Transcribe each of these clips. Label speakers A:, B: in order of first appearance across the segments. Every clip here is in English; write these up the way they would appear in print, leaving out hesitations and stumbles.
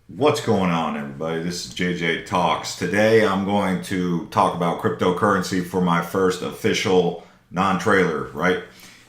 A: What's going on, everybody? This is JJ Talks. Today, I'm going to talk about cryptocurrency for my first official non trailer, right?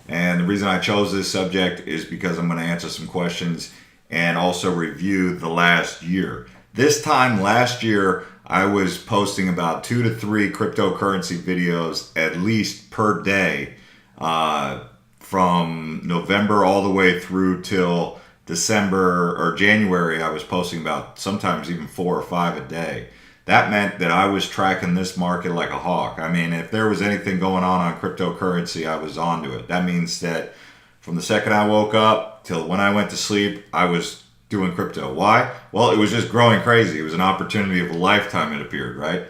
A: And the reason I chose this subject is because I'm going to answer some questions and also review the last year. This time last year, I was posting about 2 to 3 cryptocurrency videos at least per day from November all the way through till December or January. I was posting about sometimes even 4 or 5 a day. That meant that I was tracking this market like a hawk. I mean, if there was anything going on cryptocurrency, I was onto it. That means that from the second I woke up till when I went to sleep, I was doing crypto. Why? Well, it was just growing crazy. It was an opportunity of a lifetime, it appeared, right?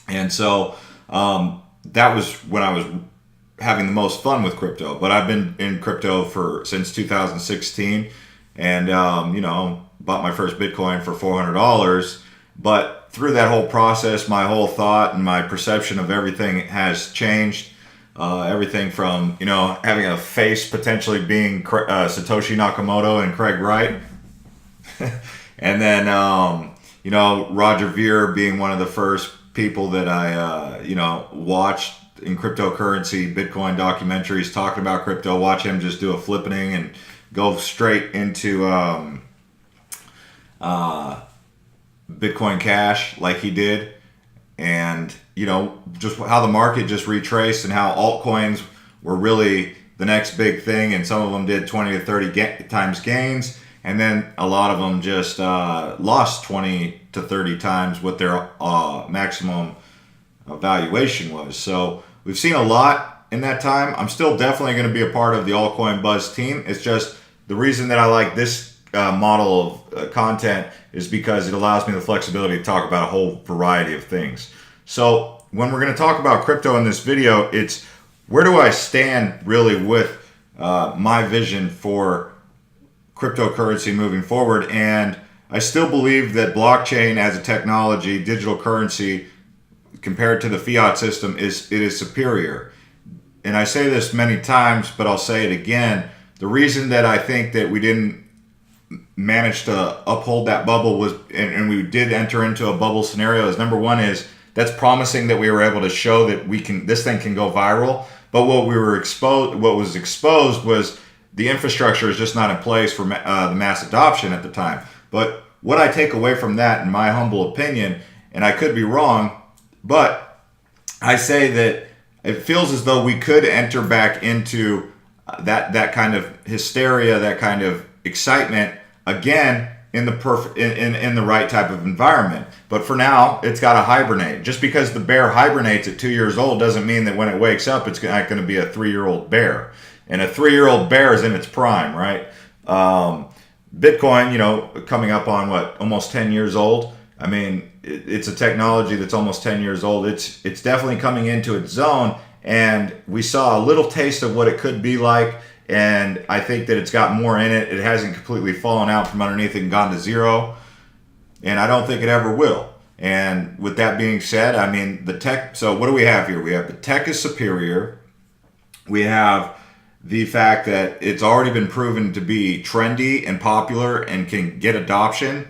A: And so that was when I was having the most fun with crypto. But I've been in crypto for since 2016, and bought my first Bitcoin for $400. But through that whole process, my whole thought and my perception of everything has changed. Everything from having a face potentially being Satoshi Nakamoto and Craig Wright, and then Roger Ver being one of the first people that I watched in cryptocurrency Bitcoin documentaries talking about crypto. Watch him just do a flippening and go straight into Bitcoin Cash like he did, and just how the market just retraced and how altcoins were really the next big thing, and some of them did 20 to 30 times gains, and then a lot of them just lost 20 to 30 times what their maximum valuation was. So we've seen a lot in that time. I'm still definitely going to be a part of the altcoin buzz team. It's just the reason that I like this model of content is because it allows me the flexibility to talk about a whole variety of things. So when we're going to talk about crypto in this video, it's where do I stand really with my vision for cryptocurrency moving forward. And I still believe that blockchain as a technology, digital currency, compared to the fiat system, is superior. And I say this many times, but I'll say it again. The reason that I think that we didn't manage to uphold that bubble was, and we did enter into a bubble scenario, is number one is that's promising that we were able to show that this thing can go viral. But what was exposed was the infrastructure is just not in place for the mass adoption at the time. But what I take away from that, in my humble opinion, and I could be wrong, but I say that it feels as though we could enter back into that kind of hysteria, that kind of excitement again in the right type of environment. But for now, it's got to hibernate. Just because the bear hibernates at 2 years old doesn't mean that when it wakes up, it's not going to be a 3-year-old bear. And a 3-year-old bear is in its prime, right? Bitcoin, coming up on almost 10 years old. I mean, it's a technology that's almost 10 years old. It's definitely coming into its zone, and we saw a little taste of what it could be like, and I think that it's got more in it. It hasn't completely fallen out from underneath it and gone to zero, and I don't think it ever will. And with that being said, I mean, the tech, so what do we have here? We have the tech is superior. We have the fact that it's already been proven to be trendy and popular and can get adoption.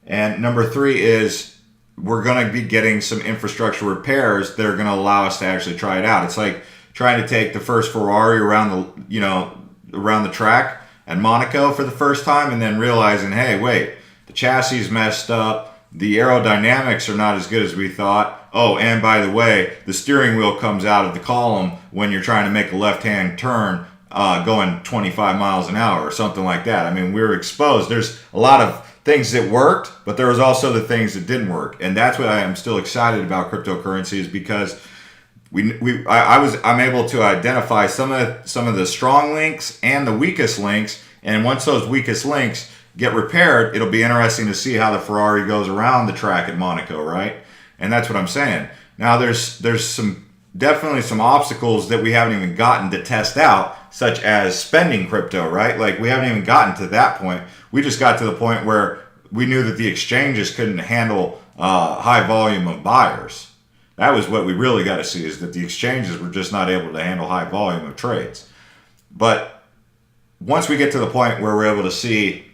A: And number 3 is we're going to be getting some infrastructure repairs that are going to allow us to actually try it out. It's like trying to take the first Ferrari around the track at Monaco for the first time and then realizing, hey, wait, the chassis is messed up. The aerodynamics are not as good as we thought. Oh, and by the way, the steering wheel comes out of the column when you're trying to make a left-hand turn going 25 miles an hour or something like that. I mean, we were exposed. There's a lot of things that worked, but there was also the things that didn't work. And that's what I am still excited about cryptocurrency, is because I'm able to identify some of the strong links and the weakest links. And once those weakest links get repaired, it'll be interesting to see how the Ferrari goes around the track at Monaco, right? And that's what I'm saying. Now there's definitely some obstacles that we haven't even gotten to test out, such as spending crypto, right? Like we haven't even gotten to that point. We just got to the point where we knew that the exchanges couldn't handle high volume of buyers. That was what we really got to see, is that the exchanges were just not able to handle high volume of trades. But once we get to the point where we're able to see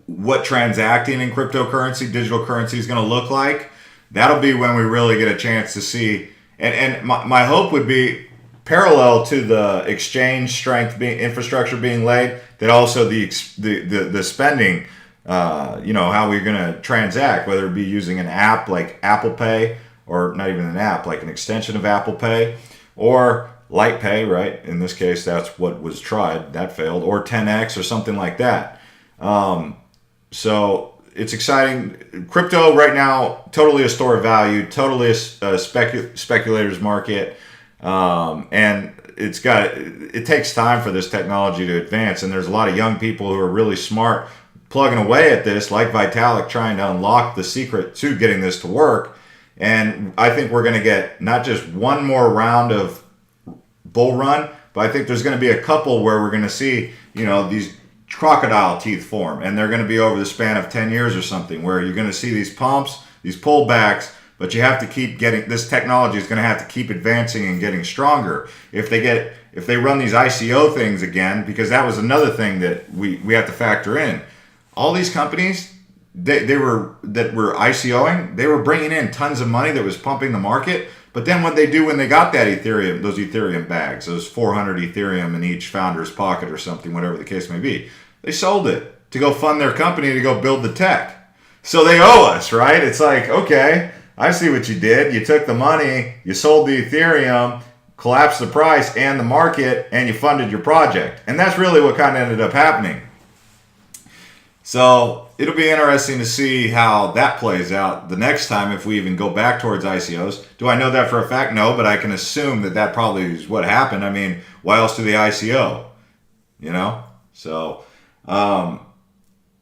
A: what transacting in cryptocurrency, digital currency is going to look like, that'll be when we really get a chance to see. And my hope would be parallel to the exchange strength infrastructure being laid, that also the spending, how we're going to transact, whether it be using an app like Apple Pay, or not even an app, like an extension of Apple Pay, or Light Pay, right? In this case, that's what was tried. That failed. Or 10X or something like that. So it's exciting. Crypto right now, totally a store of value, totally a speculator's market. And it takes time for this technology to advance. And there's a lot of young people who are really smart plugging away at this, like Vitalik, trying to unlock the secret to getting this to work. And I think we're going to get not just one more round of bull run, but I think there's going to be a couple where we're going to see, these crocodile teeth form, and they're going to be over the span of 10 years or something, where you're going to see these pumps, these pullbacks, but you have to keep getting, this technology is going to have to keep advancing and getting stronger. If they run these ICO things again, because that was another thing that we have to factor in. All these companies, that were ICOing, they were bringing in tons of money that was pumping the market. But then what they do when they got that Ethereum, those Ethereum bags, those 400 Ethereum in each founder's pocket or something, whatever the case may be, they sold it to go fund their company to go build the tech. So they owe us, right? It's like, okay, I see what you did. You took the money, you sold the Ethereum, collapsed the price and the market, and you funded your project. And that's really what kind of ended up happening. So it'll be interesting to see how that plays out the next time, if we even go back towards ICOs. Do I know that for a fact? No, but I can assume that probably is what happened. I mean, why else do they ICO? So I'm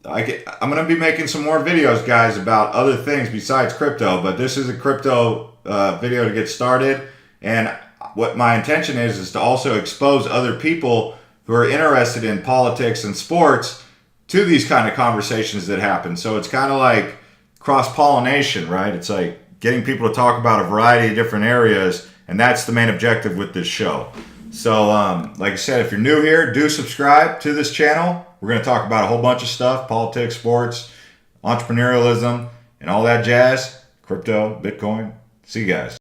A: going to be making some more videos, guys, about other things besides crypto, but this is a crypto video to get started. And what my intention is to also expose other people who are interested in politics and sports to these kind of conversations that happen. So it's kind of like cross-pollination, right? It's like getting people to talk about a variety of different areas, and that's the main objective with this show. So, like I said, if you're new here, do subscribe to this channel. We're going to talk about a whole bunch of stuff: politics, sports, entrepreneurialism, and all that jazz. Crypto, Bitcoin. See you guys.